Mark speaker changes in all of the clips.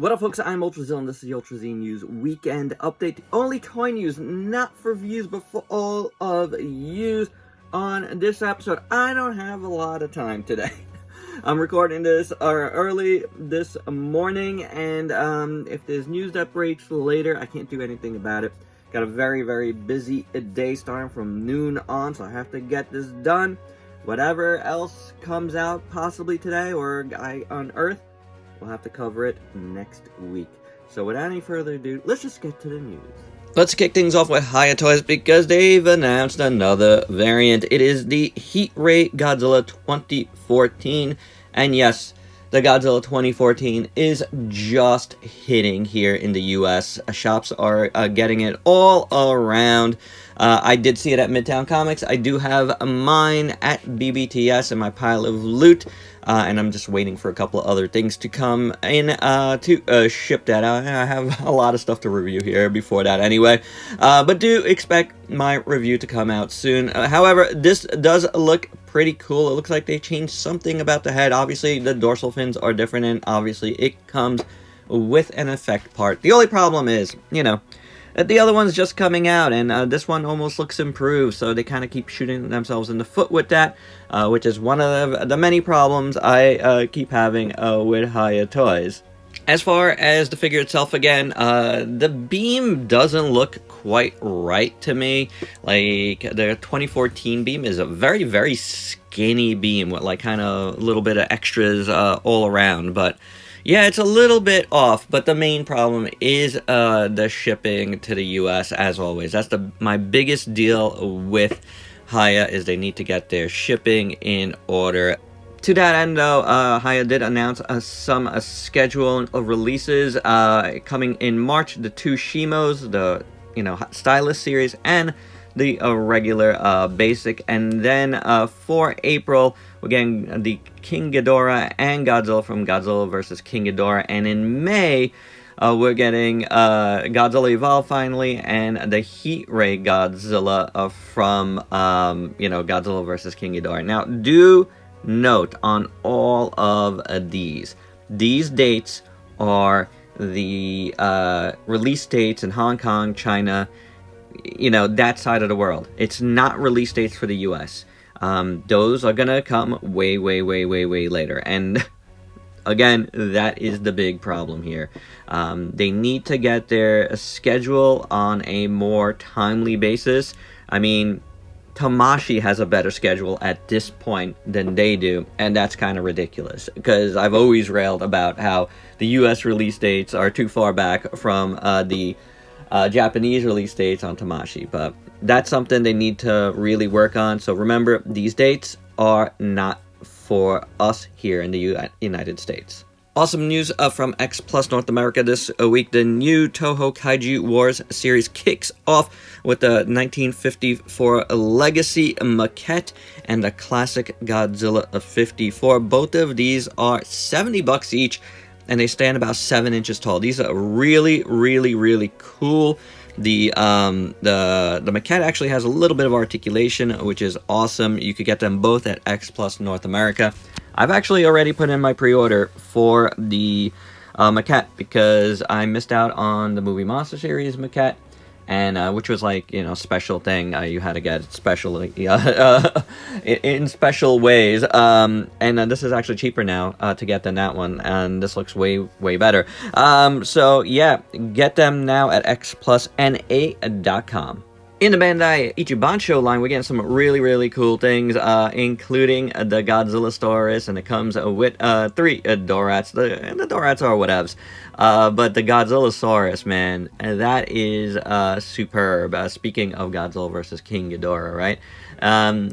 Speaker 1: What up, folks? I'm ultrazillatoys, and this is the ultrazillatoys News Weekend Update. The only toy news, not for views, but for all of yous. On this episode, I don't have a lot of time today. I'm recording this early this morning, and if there's news that breaks later, I can't do anything about it. Got a very, very busy day starting from noon on, so I have to get this done. Whatever else comes out possibly today or I unearth, we'll have to cover it next week. So without any further ado, let's just get to the news. Let's kick things off with HIYA Toys because they've announced another variant. It is the Heat Ray Godzilla 2014. And yes, the Godzilla 2014 is just hitting here in the US. Shops are getting it all around. I did see it at Midtown Comics. I do have mine at BBTS in my pile of loot. And I'm just waiting for a couple of other things to come in to ship that out. I have a lot of stuff to review here before that anyway. But do expect my review to come out soon. However, this does look pretty cool. It looks like they changed something about the head. Obviously, the dorsal fins are different, and obviously it comes with an effect part. The only problem is, you know, the other one's just coming out, and this one almost looks improved, so they kind of keep shooting themselves in the foot with that, which is one of the many problems I keep having with HIYA Toys. As far as the figure itself, again, the beam doesn't look quite right to me. Like, the 2014 beam is a very, very skinny beam with, like, kind of a little bit of extras all around, but yeah, it's a little bit off, but the main problem is the shipping to the US, as always. That's my biggest deal with HIYA, is they need to get their shipping in order. To that end, though, HIYA did announce some schedule of releases coming in March. The two Shimos, the Stylus series, and the regular basic. And then for April, we're getting the King Ghidorah and Godzilla from Godzilla vs. King Ghidorah. And in May, we're getting Godzilla Evolve finally, and the Heat Ray Godzilla from Godzilla vs. King Ghidorah. Now, do note on all of these dates are the release dates in Hong Kong, China, that side of the world. It's not release dates for the US. Those are gonna come way later, and again, that is the big problem here. They need to get their schedule on a more timely basis. I mean, Tamashii has a better schedule at this point than they do, and that's kind of ridiculous, because I've always railed about how the US release dates are too far back from the Japanese release dates on Tamashii, but that's something they need to really work on. So remember, these dates are not for us here in the United States. Awesome news from X Plus North America this week. The new Toho Kaiju Wars series kicks off with the 1954 Legacy maquette and the classic Godzilla of 54. Both of these are $70 each, and they stand about 7 inches tall. These are really cool. The maquette actually has a little bit of articulation, which is awesome. You could get them both at X Plus North America. I've actually already put in my pre-order for the maquette because I missed out on the Movie Monster Series maquette, and which was like, special thing. You had to get special in special ways. And this is actually cheaper now to get than that one, and this looks way better. So yeah, get them now at xplusna.com. In the Bandai Ichibansho line, we're getting some really cool things, including the Godzilla Storis, and it comes with 3 Dorats. The Dorats are whatevs. But the Godzilla Saurus, man, that is superb. Speaking of Godzilla vs. King Ghidorah, right?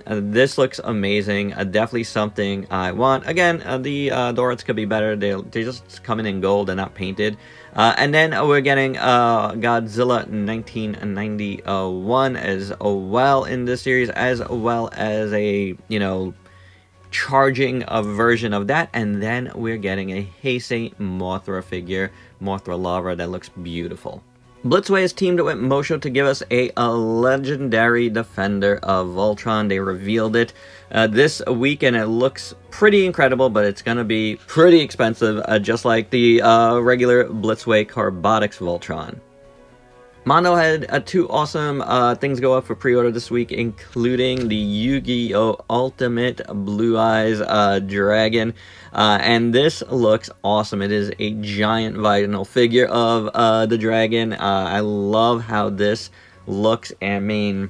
Speaker 1: This looks amazing. Definitely something I want. Again, the Dorats could be better. They're just coming in gold and not painted. And then we're getting Godzilla 1991 as well in this series, as well as a, charging a version of that. And then we're getting a Heisei Mothra figure, Mothra Lara, that looks beautiful. BLITZWAY has teamed with MONDO to give us a legendary defender of Voltron. They revealed it this week, and it looks pretty incredible, but it's going to be pretty expensive, just like the regular BLITZWAY Carbonics Voltron. Mondo had two awesome things go up for pre-order this week, including the Yu-Gi-Oh! Ultimate Blue Eyes Dragon. And this looks awesome. It is a giant vinyl figure of the dragon. I love how this looks. I mean,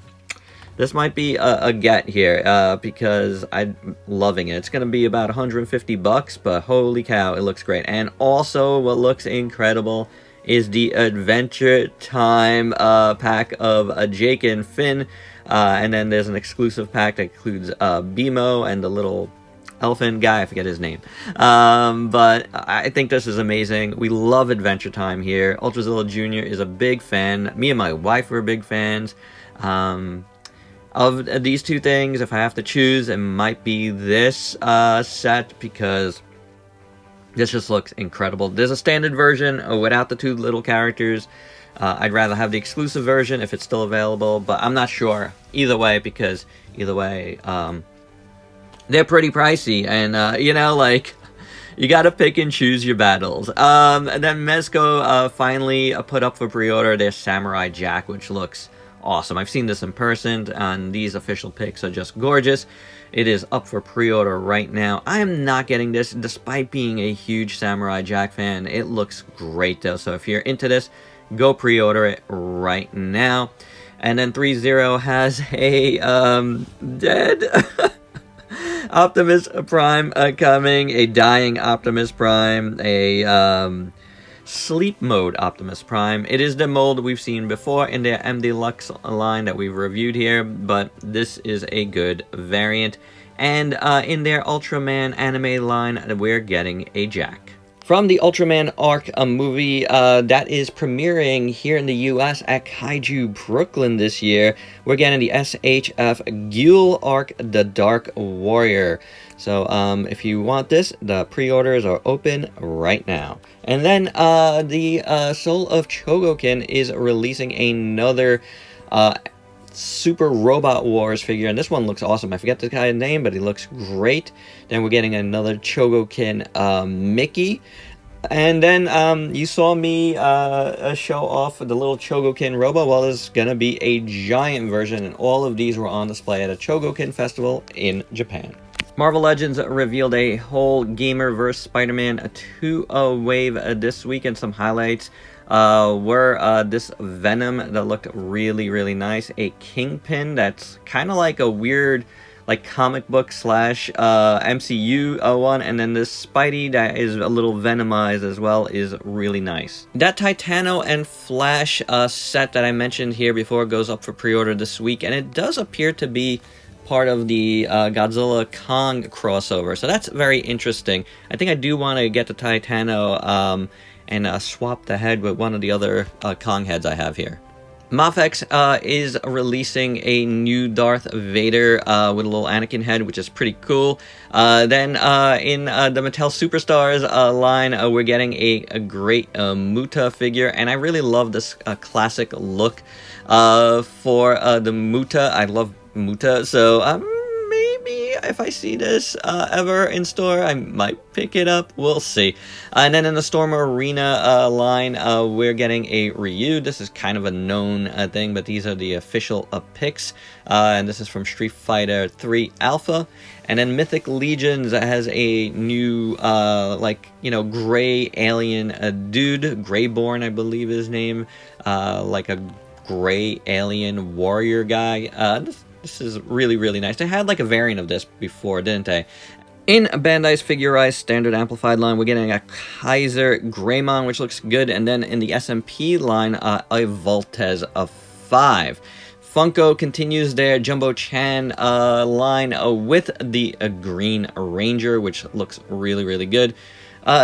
Speaker 1: this might be a get here because I'm loving it. It's going to be about 150 bucks, but holy cow, it looks great. And also, what looks incredible is the Adventure Time pack of Jake and Finn. And then there's an exclusive pack that includes BMO and the little elephant guy, I forget his name. But I think this is amazing. We love Adventure Time here. Ultrazilla Jr. is a big fan. Me and my wife were big fans. Of these two things, if I have to choose, it might be this set because this just looks incredible. There's a standard version without the two little characters. I'd rather have the exclusive version if it's still available, but I'm not sure either way because either way, they're pretty pricey, and you know, like, you gotta pick and choose your battles. And then Mezco finally put up for pre-order their Samurai Jack, which looks awesome. I've seen this in person, and these official pics are just gorgeous. It is up for pre-order right now. I am not getting this, despite being a huge Samurai Jack fan. It looks great, though, so if you're into this, go pre-order it right now. And then 3-0 has a dead Optimus Prime coming, a dying Optimus Prime, a sleep mode Optimus Prime. It is the mold we've seen before in their M Deluxe line that we've reviewed here, but this is a good variant. And in their Ultraman anime line, we're getting a Jack. From the Ultraman Arc, a movie that is premiering here in the US at KAIJU Brooklyn this year, we're getting the SHF Ghoul Arc, The Dark Warrior. So if you want this, the pre-orders are open right now. And then the Soul of Chogokin is releasing another Super Robot Wars figure, and this one looks awesome. I forget the guy's name, but he looks great. Then we're getting another Chogokin Mickey. And then you saw me show off the little Chogokin robot. Well, there's going to be a giant version, and all of these were on display at a Chogokin festival in Japan. Marvel Legends revealed a whole Gamer-verse Spider-Man 2 wave this week, and some highlights were this Venom that looked really, really nice, a Kingpin that's kind of like a weird, like, comic book slash MCU one, and then this Spidey that is a little Venomized as well is really nice. That Titano and Flash set that I mentioned here before goes up for pre-order this week, and it does appear to be part of the Godzilla Kong crossover, so that's very interesting. I think I do want to get the Titano and swap the head with one of the other Kong heads I have here. Mafex is releasing a new Darth Vader with a little Anakin head, which is pretty cool. Then in the Mattel Superstars line, we're getting a great Muta figure, and I really love this classic look for the Muta. I love Muta, so maybe if I see this ever in store, I might pick it up. We'll see. And then in the Storm Arena line, we're getting a Ryu. This is kind of a known thing, but these are the official picks. And this is from Street Fighter 3 Alpha. And then Mythic Legions has a new, like, you know, gray alien dude. Greyborn, I believe his name. Like a gray alien warrior guy. This is really, really nice. They had like a variant of this before, didn't they? In Bandai's Figurized Standard Amplified line, we're getting a Kaiser Greymon, which looks good. And then in the SMP line, a Voltez of 5. Funko continues their Jumbo Chan line with the Green Ranger, which looks really, really good.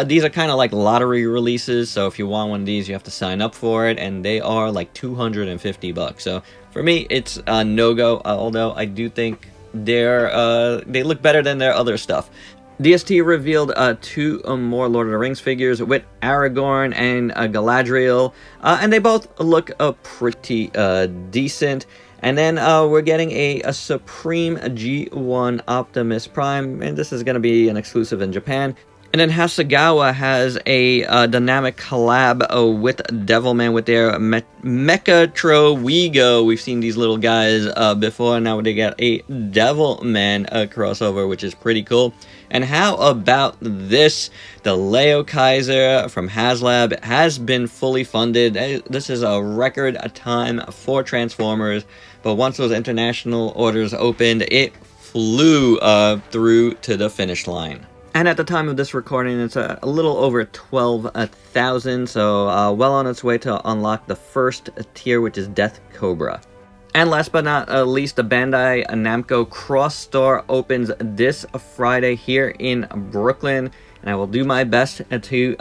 Speaker 1: These are kind of like lottery releases, so if you want one of these, you have to sign up for it, and they are like 250 bucks. So for me, it's a no-go, although I do think they look better than their other stuff. DST revealed 2 more Lord of the Rings figures with Aragorn and Galadriel, and they both look pretty decent. And then we're getting a Supreme G1 Optimus Prime, and this is going to be an exclusive in Japan. And then Hasegawa has a dynamic collab with Devilman with their Mechatro Wigo. We've seen these little guys before, now they got a Devilman crossover, which is pretty cool. And how about this? The Leo Kaiser from HasLab has been fully funded. This is a record time for Transformers, but once those international orders opened, it flew through to the finish line. And at the time of this recording, it's a little over 12,000, so well on its way to unlock the first tier, which is Death Cobra. And last but not least, the Bandai Namco Cross Store opens this Friday here in Brooklyn, and I will do my best to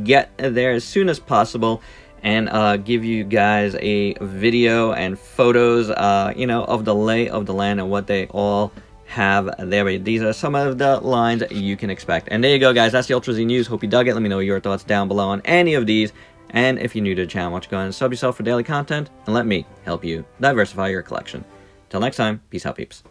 Speaker 1: get there as soon as possible and give you guys a video and photos, you know, of the lay of the land and what they all have there. These are some of the lines you can expect. And there you go, guys. That's the Ultra Z News. Hope you dug it. Let me know your thoughts down below on any of these. And if you're new to the channel, why don't you go ahead and sub yourself for daily content and let me help you diversify your collection. Till next time, peace out, peeps.